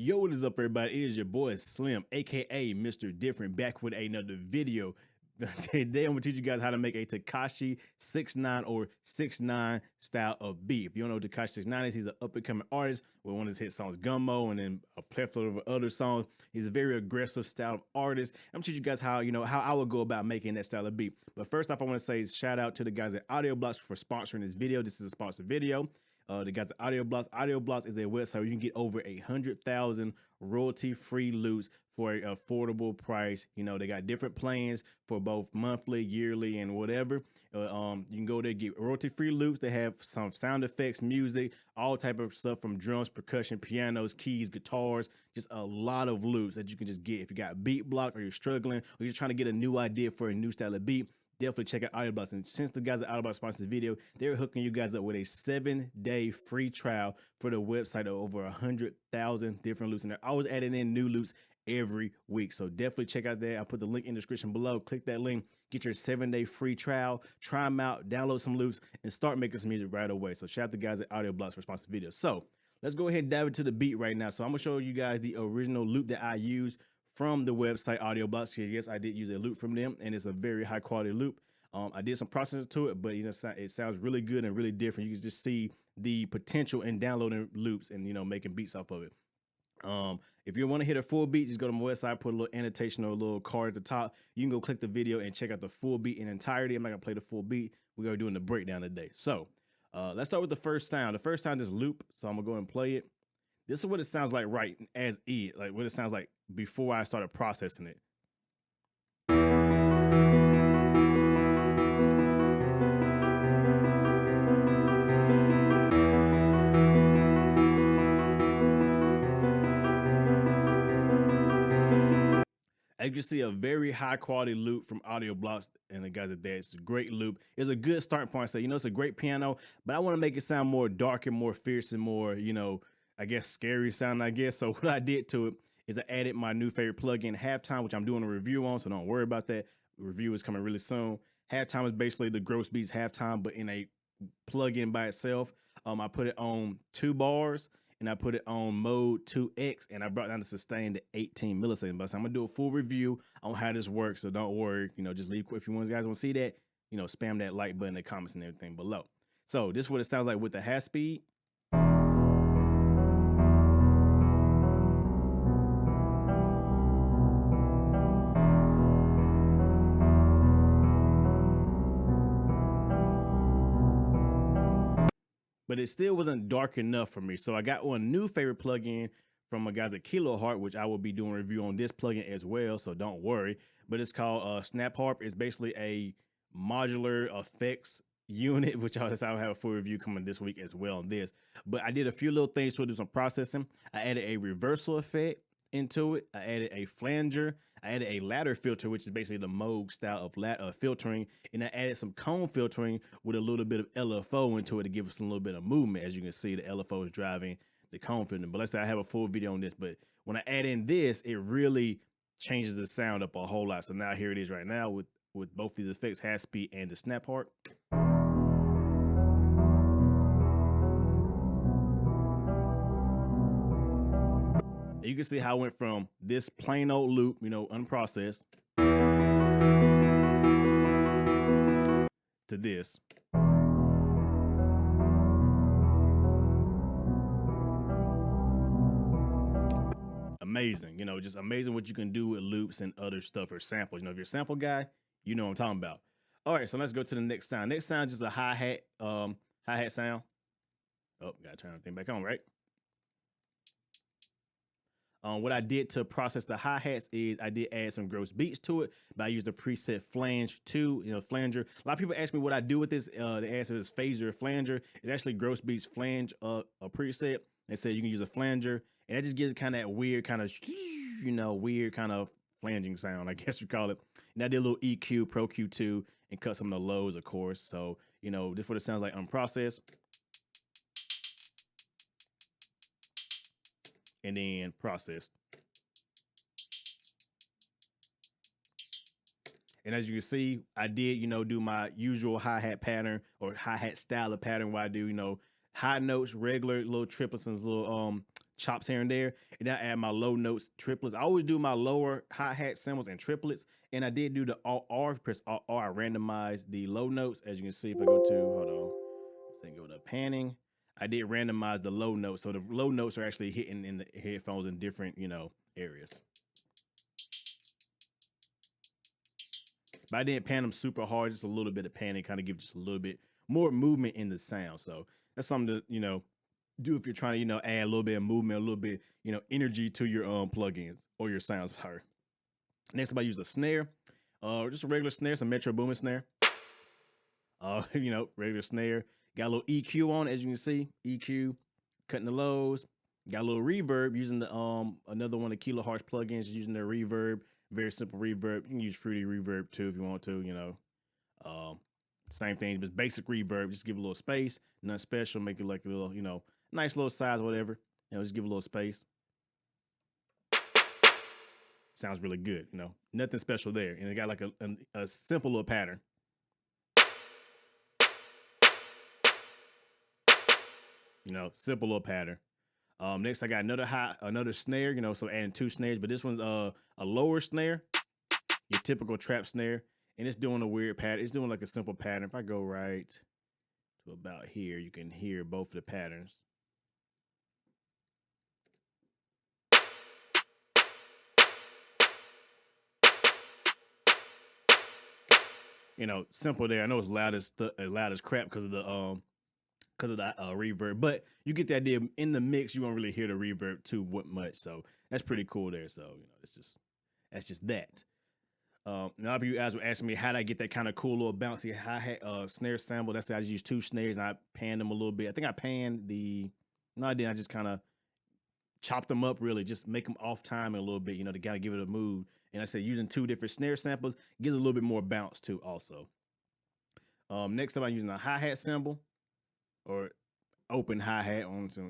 Yo, what is up, everybody? It is your boy Slim, aka Mr. Different, back with another video. Today, I'm gonna teach you guys how to make a Tekashi 6ix9ine or 6ix9ine style of beat. If you don't know who Tekashi 6ix9ine is, he's an up-and-coming artist with one of his hit songs, Gummo, and then a plethora of other songs. He's a very aggressive style of artist. I'm gonna teach you guys how I would go about making that style of beat. But first off, I want to say shout out to the guys at Audio Blocks for sponsoring this video. This is a sponsored video. The guys at Audio Blocks. Audio Blocks is a website where you can get over 100,000 royalty-free loops for an affordable price. You know, they got different plans for both monthly, yearly, and whatever. You can go there, get royalty-free loops. They have some sound effects, music, all type of stuff from drums, percussion, pianos, keys, guitars, just a lot of loops that you can just get. If you got beat block or you're struggling or you're trying to get a new idea for a new style of beat, definitely check out Audio Blocks. And since the guys at Audio Blocks sponsored this video, they're hooking you guys up with a 7-day free trial for the website of over 100,000 different loops. And they're always adding in new loops every week. So definitely check out that. I'll put the link in the description below. Click that link, get your 7-day free trial, try them out, download some loops, and start making some music right away. So shout out to the guys at Audio Blocks for sponsoring the video. So let's go ahead and dive into the beat right now. So I'm gonna show you guys the original loop that I used from the website Audio Blocks. Yes, I did use a loop from them, and it's a very high quality loop. I did some processing to it, but it sounds really good and really different. You can just see the potential in downloading loops and making beats off of it. If you want to hit a full beat, just go to my website, put a little annotation or a little card at the top. You can go click the video and check out the full beat in entirety. I'm not gonna play the full beat. We're gonna be doing the breakdown today. So let's start with the first sound. The first sound is loop. So I'm gonna go and play it. This is what it sounds like right as is, like what it sounds like before I started processing it. As you can see, a very high quality loop from Audio Blocks, and the guys at that. It's a great loop. It's a good starting point. So, it's a great piano, but I want to make it sound more dark and more fierce and more, I guess scary sound, I guess. So what I did to it is I added my new favorite plugin, Halftime, which I'm doing a review on, so don't worry about that. The review is coming really soon. Halftime is basically the Gross Beats Halftime, but in a plugin by itself. I put it on 2 bars, and I put it on mode 2x, and I brought down the sustain to 18 milliseconds. But so I'm gonna do a full review on how this works, so don't worry. Just leave if you guys want to see that. Spam that like button in the comments and everything below. So this is what it sounds like with the half speed. But it still wasn't dark enough for me. So I got one new favorite plugin from my guys at Kiloheart, which I will be doing a review on this plugin as well, so don't worry. But it's called Snap Harp. It's basically a modular effects unit, which I'll have a full review coming this week as well on this. But I did a few little things to do some processing. I added a reversal effect into it. I added a flanger. I added a ladder filter, which is basically the Moog style of filtering, and I added some cone filtering with a little bit of LFO into it to give us a little bit of movement. As you can see, the LFO is driving the cone filtering. But let's say I have a full video on this, but when I add in this, it really changes the sound up a whole lot. So now here it is right now with both these effects, half speed and the snap harp. You can see how I went from this plain old loop, unprocessed, to this. Amazing, just amazing what you can do with loops and other stuff or samples. If you're a sample guy, you know what I'm talking about. All right, so let's go to the next sound. Next sound is just a hi-hat sound. Oh, gotta turn everything back on, right? What I did to process the hi-hats is I did add some gross beats to it, but I used the preset flange too, flanger. A lot of people ask me what I do with this. The answer is phaser flanger. It's actually gross beats flange, a preset. They say you can use a flanger, and that just gives it kind of that weird kind of, weird kind of flanging sound, I guess you call it. And I did a little EQ, Pro Q2, and cut some of the lows, of course. So, this is what it sounds like unprocessed. And then processed. And as you can see, I did, do my usual hi-hat pattern or hi-hat style of pattern where I do, high notes, regular little triplets, and little chops here and there, and then I add my low notes, triplets. I always do my lower hi-hat cymbals and triplets, and I did do the R, press R, I randomized the low notes. As you can see, if I go to, hold on, let's go to panning, I did randomize the low notes, so the low notes are actually hitting in the headphones in different, you know, areas. But I didn't pan them super hard, just a little bit of panning, kind of give just a little bit more movement in the sound. So that's something to, you know, do if you're trying to, you know, add a little bit of movement, a little bit, you know, energy to your plugins or your sounds. Next up, I use a snare, just a regular snare, some Metro Boomin snare. You know, regular snare. Got a little EQ on it, as you can see. EQ, cutting the lows. Got a little reverb using the another one of the Kilohertz plugins, using their reverb. Very simple reverb. You can use Fruity Reverb too if you want to, you know. Same thing, just basic reverb. Just give a little space, nothing special. Make it like a little, you know, nice little size, whatever. You know, just give a little space. Sounds really good, you know. Nothing special there. And it got like a simple little pattern. You know, simple little pattern. Next, I got another snare, you know, so adding 2 snares, but this one's a lower snare, your typical trap snare, and it's doing a weird pattern. It's doing like a simple pattern. If I go right to about here, you can hear both of the patterns. You know, simple there. I know it's loud as crap because of the reverb, but you get the idea. In the mix, you won't really hear the reverb too much, so that's pretty cool there. So, you know, that's just that. Now you guys were asking me how did I get that kind of cool little bouncy hi-hat snare sample. That's I just used 2 snares and I panned them a little bit. I think I panned no, I didn't. I just kind of chopped them up, really, just make them off time a little bit, you know, to kind of give it a mood. And I said using 2 different snare samples gives a little bit more bounce too also. Next up, I'm using a hi-hat cymbal, or open hi-hat. I don't say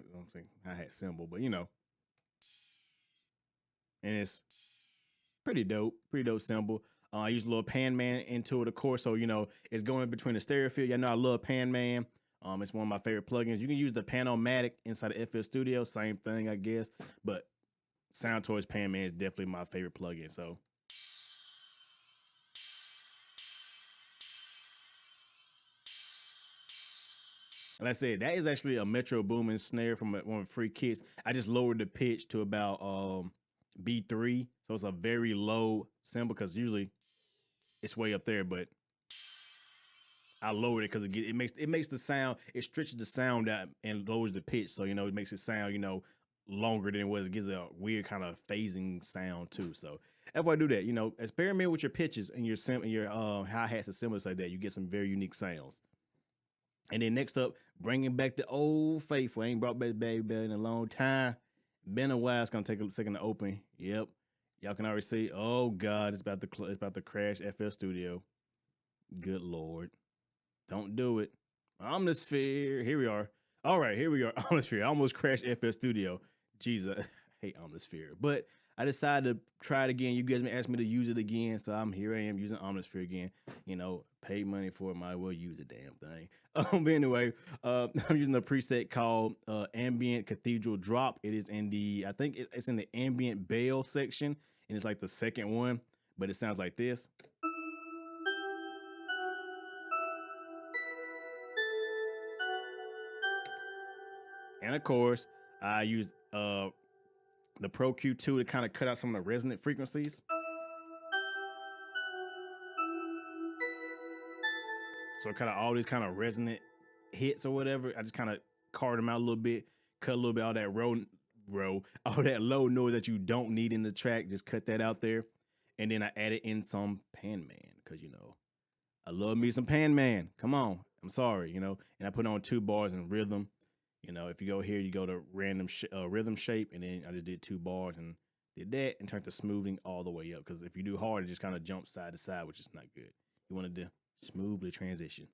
hi-hat cymbal, but you know. And it's pretty dope cymbal. I use a little Pan Man into it, of course, so you know it's going between the stereo field. Y'all know I love Pan Man. It's one of my favorite plugins. You can use the Panomatic inside of FL Studio, same thing, I guess. But Soundtoys Pan Man is definitely my favorite plugin. So like I said, that is actually a Metro Boomin snare from one of the free kits. I just lowered the pitch to about B3, so it's a very low cymbal because usually it's way up there, but I lowered it because it makes the sound, it stretches the sound out and lowers the pitch, so you know it makes it sound, you know, longer than it was. It gives it a weird kind of phasing sound too. So if I do that, you know, experiment with your pitches and your hi-hats and cymbals like that, you get some very unique sounds. And then next up, bringing back the old faithful. I ain't brought back Baby Bell in a long time. Been a while. It's gonna take a second to open. Yep, y'all can already see. Oh God, it's about to crash FL Studio. Good Lord, don't do it. Omnisphere. Here we are. All right, here we are. Omnisphere. I almost crashed FL Studio. Jesus, I hate Omnisphere, but I decided to try it again. You guys asked me to use it again, so here I am using Omnisphere again. You know, paid money for it, might as well use the damn thing. But anyway, I'm using a preset called Ambient Cathedral Drop. It is in I think it's in the Ambient Bell section, and it's like the second one, but it sounds like this. And of course, I used the Pro Q2 to kind of cut out some of the resonant frequencies. So kind of all these kind of resonant hits or whatever, I just kind of carved them out a little bit, cut a little bit all that all that low noise that you don't need in the track, just cut that out there. And then I added in some Pan Man because, you know, I love me some Pan Man. Come on, I'm sorry, you know. And I put on 2 bars and rhythm. You know, if you go here, you go to random rhythm shape, and then I just did 2 bars and did that and turned the smoothing all the way up. Because if you do hard, it just kind of jumps side to side, which is not good. You want to smoothly transition.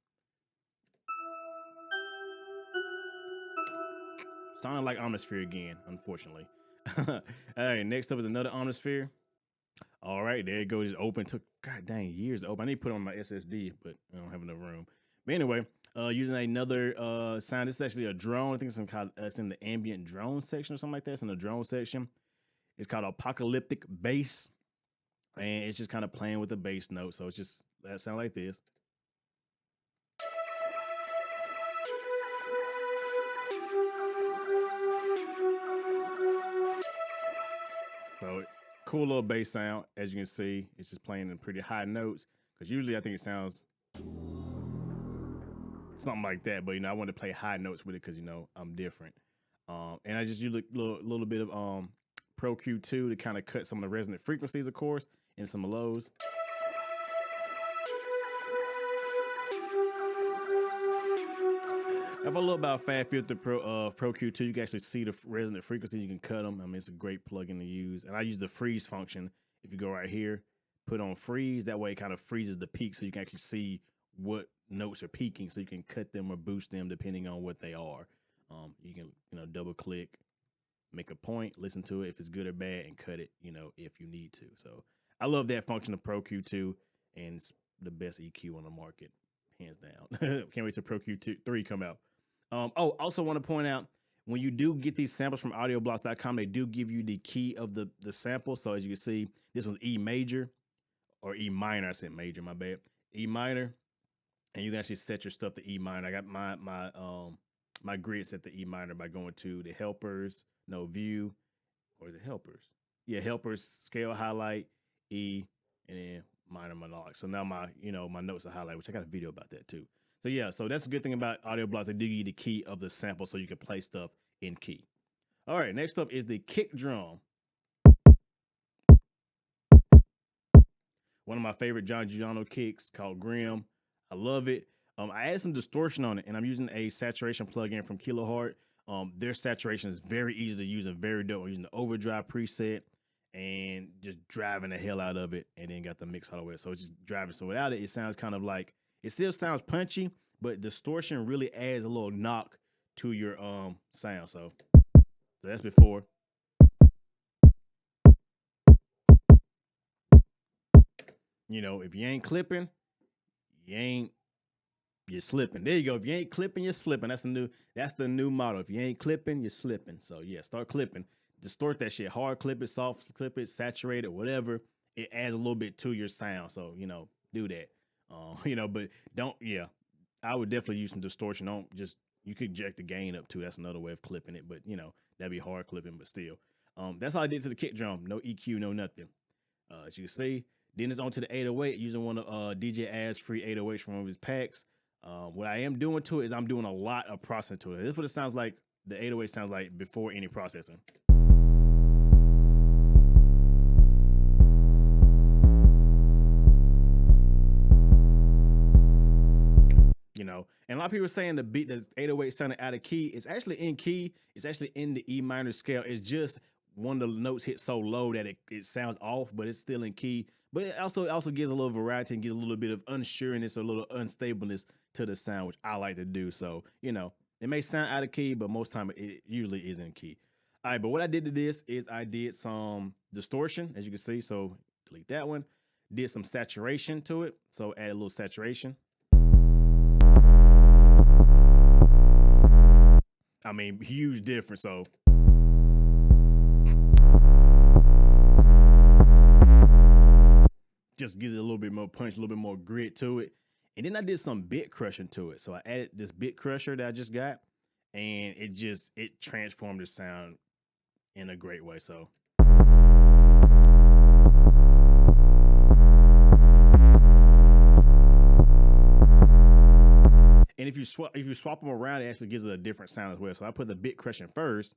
Sounded like Omnisphere again, unfortunately. All right, next up is another Omnisphere. All right, there it goes. Just open. Took, god dang, years to open. I need to put on my SSD, but I don't have enough room. But anyway, Using another sound. This is actually a drone. I think it's in the ambient drone section or something like that. It's in the drone section. It's called Apocalyptic Base, and it's just kind of playing with the bass note. So it's just that sound like this. So cool little bass sound. As you can see, it's just playing in pretty high notes. Because usually I think it sounds something like that, but I want to play high notes with it because I'm different. And I just use a little bit of Pro Q2 to kind of cut some of the resonant frequencies, of course, and some lows. If I look about Fat Filter Pro Q2, you can actually see the resonant frequencies. You can cut them. I mean, it's a great plugin to use. And I use the freeze function. If you go right here, put on freeze. That way it kind of freezes the peak so you can actually see what notes are peaking, so you can cut them or boost them depending on what they are. You can double click, make a point, listen to it if it's good or bad, and cut it if you need to. So I love that function of Pro Q2, and it's the best EQ on the market, hands down. Can't wait till Pro Q3 come out. Also want to point out, when you do get these samples from audioblocks.com, they do give you the key of the sample. So as you can see, this was E major or E minor. I said major, my bad. E minor. And you can actually set your stuff to E minor. I got my grid set to E minor by going to the helpers, view, or the helpers. Yeah, helpers, scale highlight, E, and then minor melodic. So now my notes are highlighted, which I got a video about that too. So yeah, so that's a good thing about Audio Blocks. They do give you the key of the sample so you can play stuff in key. All right, next up is the kick drum. One of my favorite John Giuliano kicks called Grim. I love it. I added some distortion on it, and I'm using a saturation plugin from Kiloheart. Their saturation is very easy to use and very dope. I'm using the overdrive preset and just driving the hell out of it, and then got the mix all the way. So it's just driving. So without it, it sounds kind of like, it still sounds punchy, but distortion really adds a little knock to your sound. So that's before. If you ain't clipping, you're slipping. There you go. If you ain't clipping, you're slipping. That's the new motto. If you ain't clipping, you're slipping. So yeah, start clipping. Distort that shit. Hard clip it, soft clip it, saturate it, whatever. It adds a little bit to your sound. So do that. But don't. Yeah, I would definitely use some distortion. Don't just. You could jack the gain up too. That's another way of clipping it. But that'd be hard clipping. But still, that's all I did to the kick drum. No EQ, no nothing. As you can see. Then it's on to the 808 using one of DJ Ad's free 808s from one of his packs. What I am doing to it is I'm doing a lot of processing to it. This is what it sounds like. The 808 sounds like before any processing. And a lot of people are saying the 808 sounded out of key. It's actually in key. It's actually in the E minor scale. It's just one of the notes hit so low that it sounds off, but it's still in key. But it also gives a little variety and gives a little bit of unsureness or a little unstableness to the sound, which I like to do. So, it may sound out of key, but most time it usually is in key. All right, but what I did to this is I did some distortion, as you can see. So delete that one. Did some saturation to it. So add a little saturation. I mean, huge difference. So just gives it a little bit more punch, a little bit more grit to it. And then I did some bit crushing to it. So I added this bit crusher that I just got, and it transformed the sound in a great way. So and if you swap them around, it actually gives it a different sound as well. So I put the bit crushing first.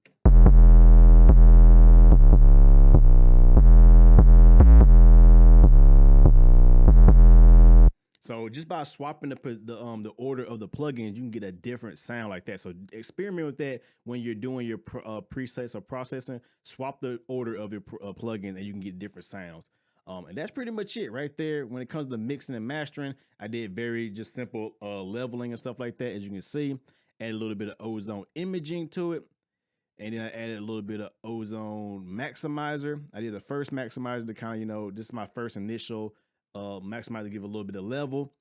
So just by swapping the order of the plugins, you can get a different sound like that. So experiment with that when you're doing your presets or processing. Swap the order of your plugins, and you can get different sounds. And that's pretty much it right there. When it comes to mixing and mastering, I did very just simple leveling and stuff like that. As you can see, add a little bit of ozone imaging to it. And then I added a little bit of ozone maximizer. I did the first maximizer to kind of, this is my first initial maximizer to give a little bit of level.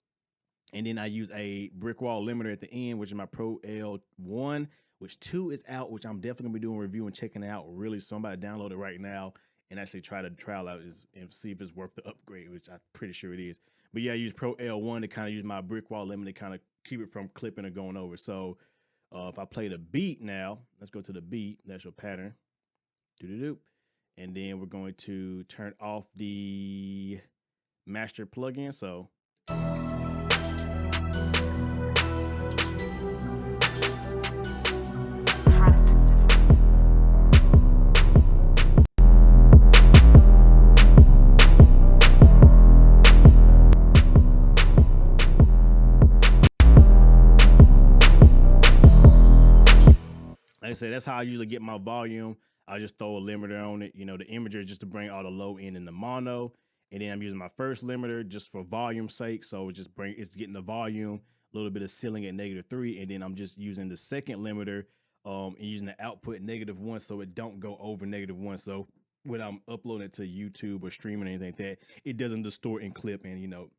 And then I use a brick wall limiter at the end, which is my Pro L1, which 2 is out, which I'm definitely gonna be doing a review and checking it out really soon. I'm about to download it right now and actually try to trial out and see if it's worth the upgrade, which I'm pretty sure it is. But yeah, I use Pro L1 to kind of use my brick wall limiter to kind of keep it from clipping or going over. So if I play the beat now, let's go to the beat. That's your pattern. Doo-doo-doo. And then we're going to turn off the master plugin. So like I said, that's how I usually get my volume. I just throw a limiter on it. You know, the imager just to bring all the low end and the mono. And then I'm using my first limiter just for volume's sake. So it's getting the volume, a little bit of ceiling at -3. And then I'm just using the second limiter and using the output -1 so it don't go over -1. So when I'm uploading it to YouTube or streaming or anything like that, it doesn't distort and clip and, you know,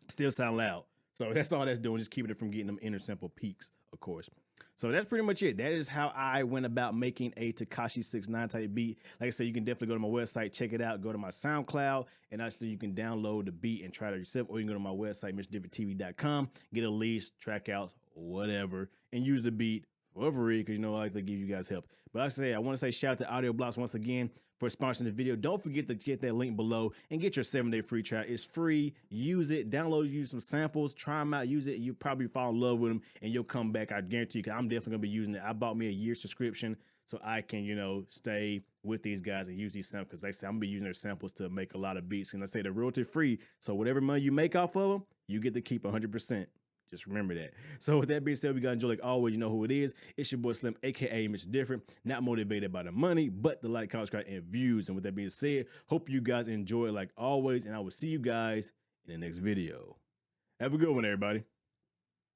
still sound loud. So that's all that's doing, just keeping it from getting them inner sample peaks, of course. So that's pretty much it. That is how I went about making a Tekashi 6ix9ine type beat. Like I said, you can definitely go to my website, check it out, go to my SoundCloud, and actually you can download the beat and try it yourself, or you can go to my website, MrDifferentTV.com, get a list, track outs, whatever, and use the beat for free, because you know I like to give you guys help. But like I say, I want to say shout out to Audio Blocks once again for sponsoring the video. Don't forget to get that link below and get your 7-day free trial. It's free. Use it. Download, use some samples, try them out, use it. You'll probably fall in love with them and you'll come back. I guarantee you, because I'm definitely going to be using it. I bought me a year subscription so I can, you know, stay with these guys and use these samples, because they say I'm going to be using their samples to make a lot of beats. And I say they're royalty free. So whatever money you make off of them, you get to keep 100%. Just remember that. So with that being said, we got to enjoy like always. You know who it is. It's your boy Slim, aka Mr. Different. Not motivated by the money, but the like, comment, subscribe, and views. And with that being said, hope you guys enjoy like always. And I will see you guys in the next video. Have a good one, everybody.